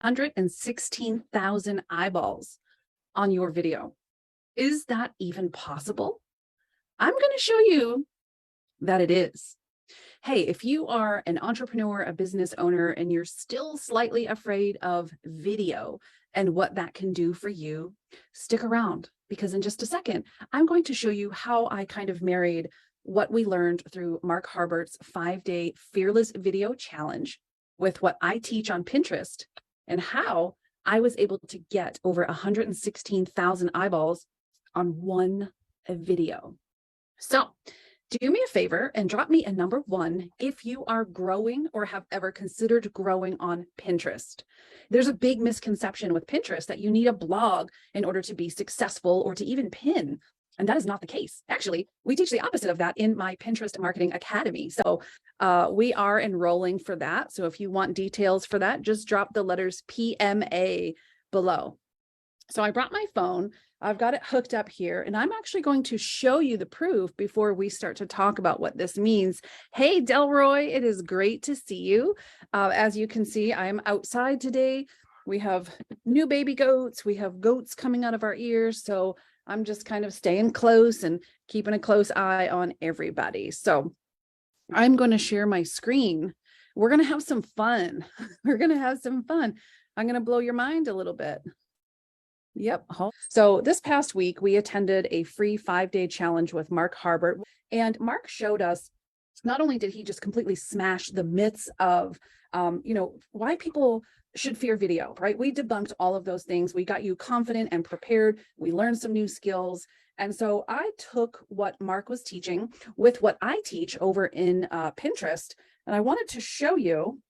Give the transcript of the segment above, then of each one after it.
116,000 eyeballs on your video. Is that even possible? I'm going to show you that it is. Hey, if you are an entrepreneur, a business owner, and you're still slightly afraid of video and what that can do for you, stick around, because in just a second, I'm going to show you how I kind of married what we learned through Mark Harbert's 5-day Fearless Video Challenge with what I teach on Pinterest and how I was able to get over 116,000 eyeballs on one video. So do me a favor and drop me a number 1 if you are growing or have ever considered growing on Pinterest. There's a big misconception with Pinterest that you need a blog in order to be successful or to even pin. And that is not the case. Actually, we teach the opposite of that in my Pinterest Marketing Academy. So we are enrolling for that. So if you want details for that, just drop the letters PMA below. So I brought my phone. I've got it hooked up here, and I'm actually going to show you the proof before we start to talk about what this means. Hey, Delroy, it is great to see you. As you can see, I'm outside today. We have new baby goats. We have goats coming out of our ears. So I'm just kind of staying close and keeping a close eye on everybody. So I'm going to share my screen. We're going to have some fun. We're going to have some fun. I'm going to blow your mind a little bit. Yep. So this past week, we attended a free 5-day challenge with Mark Harbert, and Mark showed us, not only did he just completely smash the myths of, why people should fear video, right? We debunked all of those things. We got you confident and prepared. We learned some new skills. And so I took what Mark was teaching with what I teach over in Pinterest, and I wanted to show you.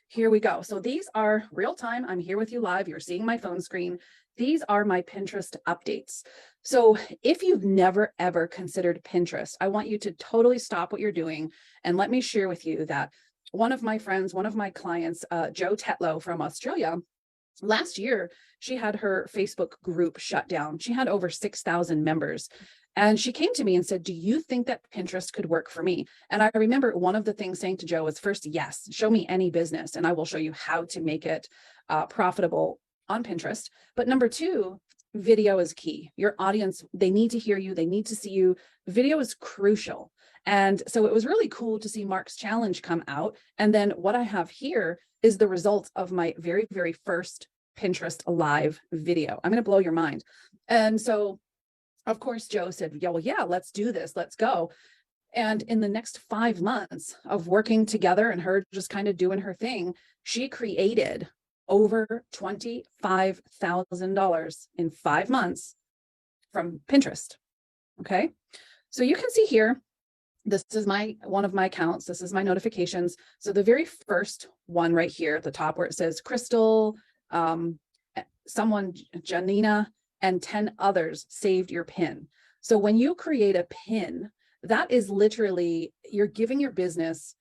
Here we go. So these are real time. I'm here with you live. You're seeing my phone screen. These are my Pinterest updates. So if you've never, ever considered Pinterest, I want you to totally stop what you're doing. And let me share with you that one of my friends, one of my clients, Jo Tetlow from Australia, last year, she had her Facebook group shut down. She had over 6,000 members. And she came to me and said, do you think that Pinterest could work for me? And I remember one of the things saying to Jo was, first, yes, show me any business and I will show you how to make it profitable on Pinterest. But number 2, video is key. Your audience, they need to hear you. They need to see you. Video is crucial. And so it was really cool to see Mark's challenge come out. And then what I have here is the result of my very, very first Pinterest live video. I'm going to blow your mind. And so of course, Jo said, yeah, let's do this. Let's go. And in the next 5 months of working together and her just kind of doing her thing, she created over $25,000 in 5 months from Pinterest. Okay. So you can see here, this is one of my accounts. This is my notifications. So the very first one right here at the top where it says Crystal, someone, Janina, and 10 others saved your pin. So when you create a pin, that is literally, you're giving your business,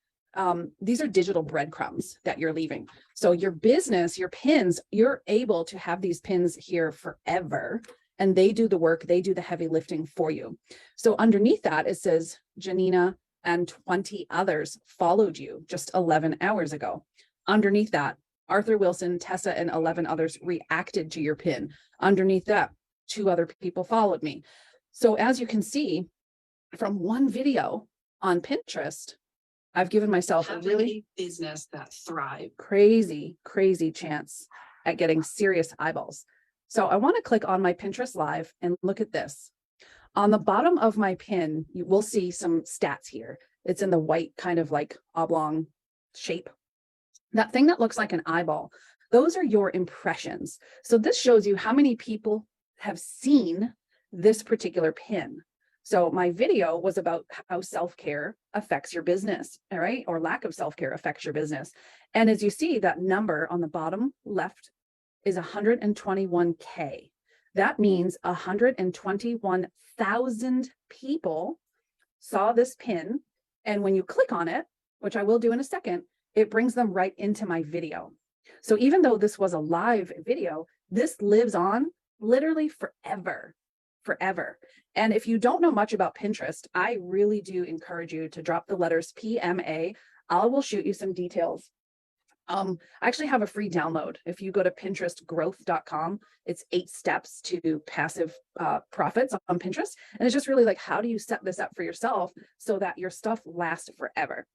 these are digital breadcrumbs that you're leaving. So your business, your pins, you're able to have these pins here forever, and they do the work, they do the heavy lifting for you. So underneath that, it says Janina and 20 others followed you just 11 hours ago. Underneath that, Arthur Wilson, Tessa, and 11 others reacted to your pin. Underneath that, 2 other people followed me. So as you can see, from one video on Pinterest, I've given myself a really business that thrive. Crazy chance at getting serious eyeballs. So I want to click on my Pinterest Live and look at this. On the bottom of my pin, you will see some stats here. It's in the white kind of like oblong shape. That thing that looks like an eyeball, those are your impressions. So this shows you how many people have seen this particular pin. So my video was about how self-care affects your business, all right? Or lack of self-care affects your business. And as you see, that number on the bottom left is 121K. That means 121,000 people saw this pin. And when you click on it, which I will do in a second, it brings them right into my video. So even though this was a live video, this lives on literally forever. And if you don't know much about Pinterest, I really do encourage you to drop the letters PMA. I will shoot you some details I actually have a free download. If you go to pinterestgrowth.com, it's 8 steps to passive profits on Pinterest. And it's just really like, how do you set this up for yourself so that your stuff lasts forever?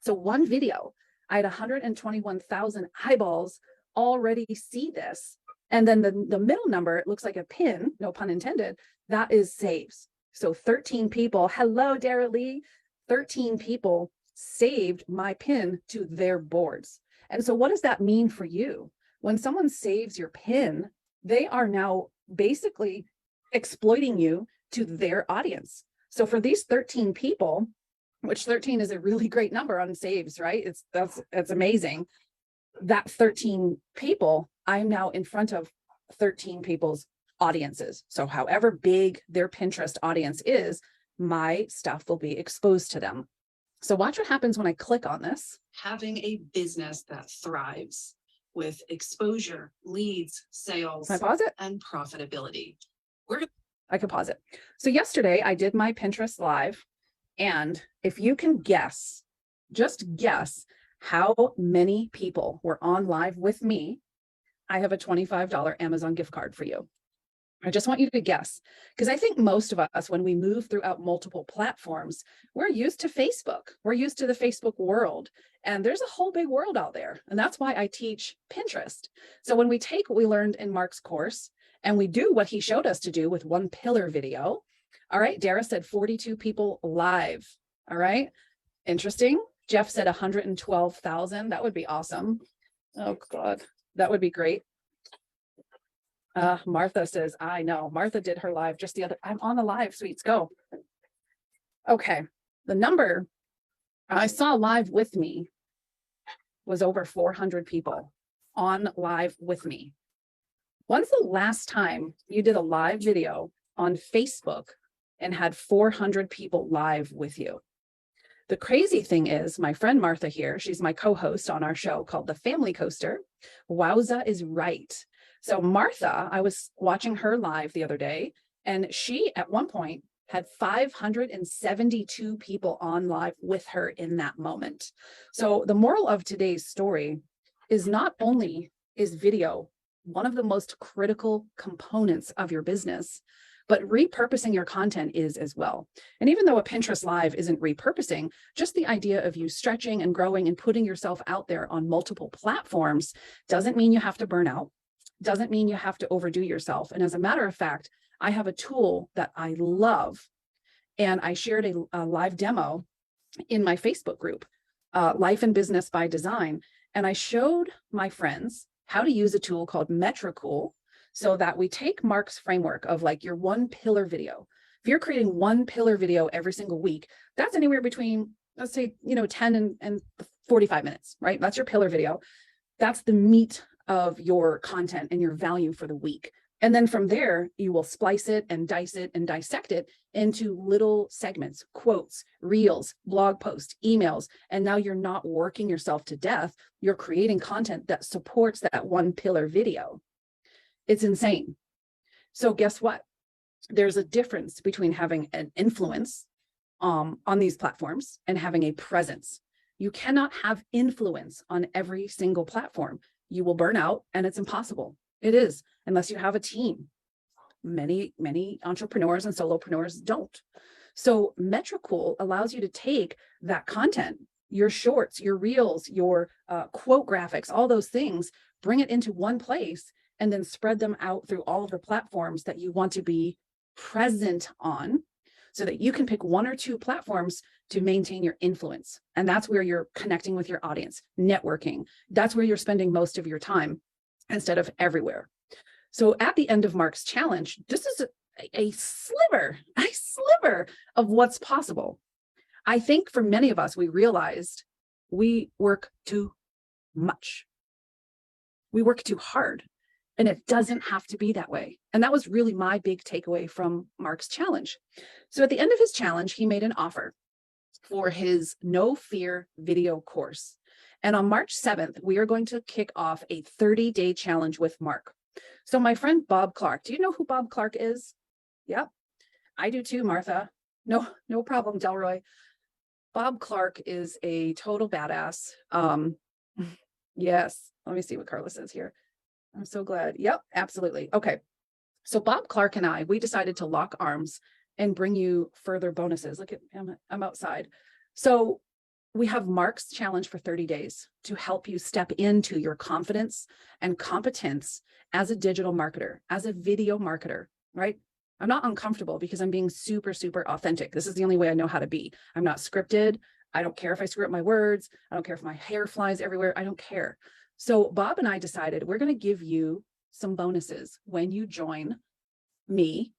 So one video, I had 121,000 eyeballs already see this. And then the middle number, it looks like a pin, no pun intended, that is saves. So 13 people, hello, Dara Lee, 13 people saved my pin to their boards. And so what does that mean for you? When someone saves your pin, they are now basically exploiting you to their audience. So for these 13 people, which 13 is a really great number on saves, right? That's amazing. That 13 people, I'm now in front of 13 people's audiences. So however big their Pinterest audience is, my stuff will be exposed to them. So watch what happens when I click on this. Having a business that thrives with exposure, leads, sales, Can I pause it? and profitability. I can pause it. So yesterday I did my Pinterest live, and if you can guess, just guess how many people were on live with me, I have a $25 Amazon gift card for you. I just want you to guess, because I think most of us, when we move throughout multiple platforms, we're used to Facebook. We're used to the Facebook world, and there's a whole big world out there. And that's why I teach Pinterest. So when we take what we learned in Mark's course and we do what he showed us to do with one pillar video, all right, Dara said 42 people live. All right, interesting. Jeff said 112,000. That would be awesome. Oh God, that would be great. Martha says, I know. Martha did her live just the other, I'm on the live, sweets, go. Okay, the number I saw live with me was over 400 people on live with me. When's the last time you did a live video on Facebook and had 400 people live with you? The crazy thing is, my friend Martha here, she's my co-host on our show called The Family Coaster. Wowza is right. So Martha, I was watching her live the other day, and she at one point had 572 people on live with her in that moment. So the moral of today's story is not only is video one of the most critical components of your business, but repurposing your content is as well. And even though a Pinterest live isn't repurposing, just the idea of you stretching and growing and putting yourself out there on multiple platforms doesn't mean you have to burn out, doesn't mean you have to overdo yourself. And as a matter of fact, I have a tool that I love, and I shared a live demo in my Facebook group, Life and Business by Design. And I showed my friends how to use a tool called Metricool, so that we take Mark's framework of like your one pillar video. If you're creating one pillar video every single week, that's anywhere between, let's say, 10 and 45 minutes, right? That's your pillar video. That's the meat of your content and your value for the week. And then from there, you will splice it and dice it and dissect it into little segments, quotes, reels, blog posts, emails. And now you're not working yourself to death. You're creating content that supports that one pillar video. It's insane. So guess what? There's a difference between having an influence on these platforms and having a presence. You cannot have influence on every single platform. You will burn out, and it's impossible. It is, unless you have a team. Many entrepreneurs and solopreneurs don't. So Metricool allows you to take that content, your shorts, your reels, your quote graphics, all those things, bring it into one place, and then spread them out through all of the platforms that you want to be present on, so that you can pick one or two platforms to maintain your influence. And that's where you're connecting with your audience, networking. That's where you're spending most of your time instead of everywhere. So at the end of Mark's challenge, this is a sliver of what's possible. I think for many of us, we realized we work too much. We work too hard. And it doesn't have to be that way. And that was really my big takeaway from Mark's challenge. So at the end of his challenge, he made an offer for his No Fear video course. And on March 7th, we are going to kick off a 30-day challenge with Mark. So my friend Bob Clark, do you know who Bob Clark is? Yep, I do too, Martha. No problem, Delroy. Bob Clark is a total badass. Yes. Let me see what Carla says here. I'm so glad. Yep, absolutely. Okay. So Bob Clark and I, we decided to lock arms and bring you further bonuses. Look at, I'm outside. So we have Mark's challenge for 30 days to help you step into your confidence and competence as a digital marketer, as a video marketer, right? I'm not uncomfortable because I'm being super, super authentic. This is the only way I know how to be. I'm not scripted. I don't care if I screw up my words. I don't care if my hair flies everywhere. I don't care. So Bob and I decided we're going to give you some bonuses when you join me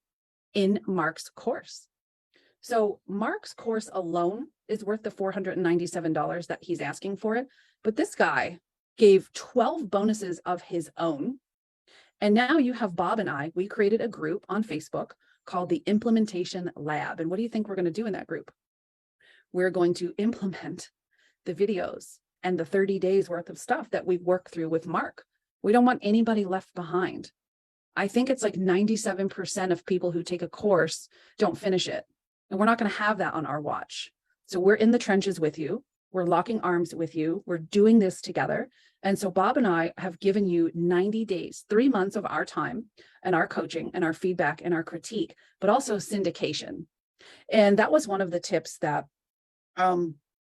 in Mark's course. So Mark's course alone is worth the $497 that he's asking for it. But this guy gave 12 bonuses of his own. And now you have Bob and I, we created a group on Facebook called the Implementation Lab. And what do you think we're going to do in that group? We're going to implement the videos and the 30 days worth of stuff that we've worked through with Mark. We don't want anybody left behind. I think it's like 97% of people who take a course don't finish it. And we're not going to have that on our watch. So we're in the trenches with you. We're locking arms with you. We're doing this together. And so Bob and I have given you 90 days, 3 months of our time and our coaching and our feedback and our critique, but also syndication. And that was one of the tips that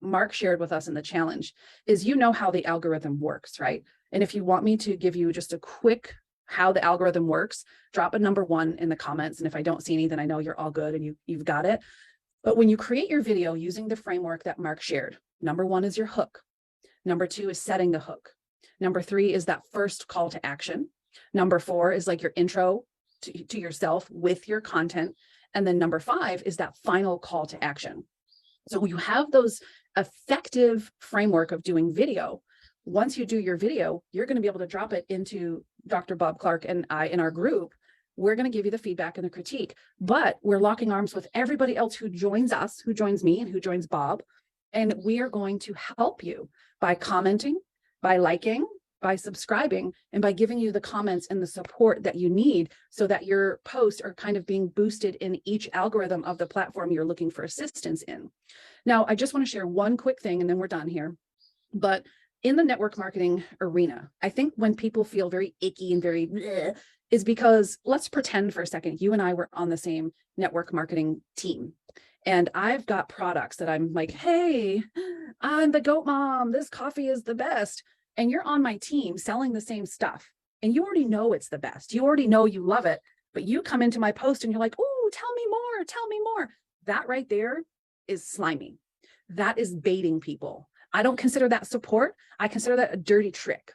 Mark shared with us in the challenge is, you know how the algorithm works, right? And if you want me to give you just a quick how the algorithm works, drop a number 1 in the comments. And if I don't see any, then I know you're all good and you've got it. But when you create your video using the framework that Mark shared, number 1 is your hook. Number 2 is setting the hook. Number 3 is that first call to action. Number 4 is like your intro to yourself with your content. And then number 5 is that final call to action. So when you have those effective framework of doing video, once you do your video, you're going to be able to drop it into Dr. Bob Clark and I in our group. We're going to give you the feedback and the critique, but we're locking arms with everybody else who joins us, who joins me and who joins Bob. And we are going to help you by commenting, by liking, by subscribing, and by giving you the comments and the support that you need so that your posts are kind of being boosted in each algorithm of the platform you're looking for assistance in. Now, I just want to share one quick thing and then we're done here. But in the network marketing arena, I think when people feel very icky and very bleh, is because, let's pretend for a second, you and I were on the same network marketing team. And I've got products that I'm like, hey, I'm the goat mom. This coffee is the best. And you're on my team selling the same stuff. And you already know it's the best. You already know you love it. But you come into my post and you're like, oh, tell me more. Tell me more. That right there is slimy. That is baiting people. I don't consider that support. I consider that a dirty trick,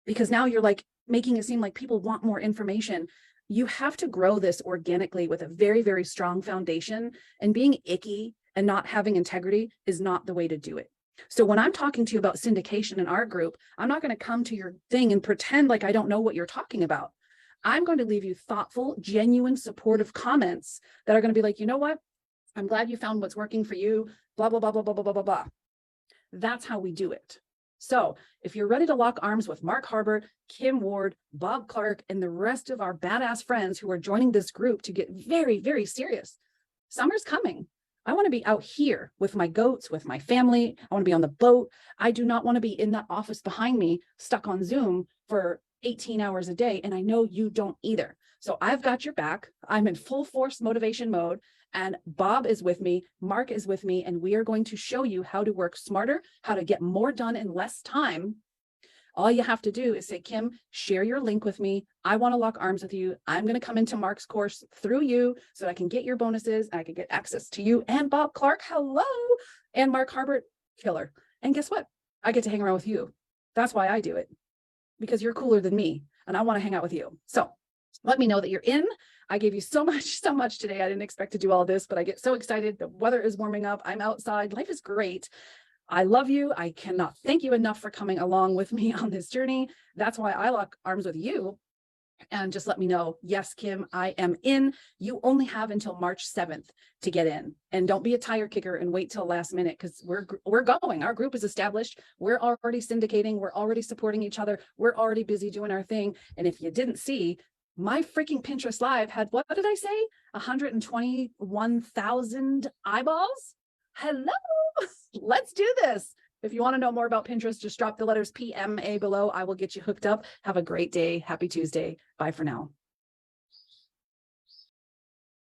because now you're like making it seem like people want more information. You have to grow this organically with a very, very strong foundation, and being icky and not having integrity is not the way to do it. So when I'm talking to you about syndication in our group, I'm not going to come to your thing and pretend like I don't know what you're talking about. I'm going to leave you thoughtful, genuine, supportive comments that are going to be like, you know what? I'm glad you found what's working for you, blah, blah, blah, blah, blah, blah, blah, blah, blah. That's how we do it. So if you're ready to lock arms with Mark Harbert, Kim Ward, Bob Clark, and the rest of our badass friends who are joining this group to get very, very serious, summer's coming. I want to be out here with my goats, with my family. I want to be on the boat. I do not want to be in that office behind me, stuck on Zoom for 18 hours a day. And I know you don't either. So I've got your back. I'm in full force motivation mode. And Bob is with me, Mark is with me, and we are going to show you how to work smarter, how to get more done in less time. All you have to do is say, Kim, share your link with me. I want to lock arms with you. I'm going to come into Mark's course through you so I can get your bonuses. I can get access to you and Bob Clark. Hello. And Mark Harbert, killer. And guess what? I get to hang around with you. That's why I do it, because you're cooler than me and I want to hang out with you. So let me know that you're in. I gave you so much today. I didn't expect to do all this, but I get so excited. The weather is warming up. I'm outside. Life is great. I love you. I cannot thank you enough for coming along with me on this journey. That's why I lock arms with you. And just let me know, yes, Kim, I am in. You only have until March 7th to get in. And don't be a tire kicker and wait till last minute, because we're going. Our group is established. We're already syndicating. We're already supporting each other. We're already busy doing our thing. And if you didn't see, my freaking Pinterest Live had, what did I say? 121,000 eyeballs. Hello, let's do this. If you want to know more about Pinterest, just drop the letters PMA below. I will get you hooked up. Have a great day. Happy Tuesday. Bye for now.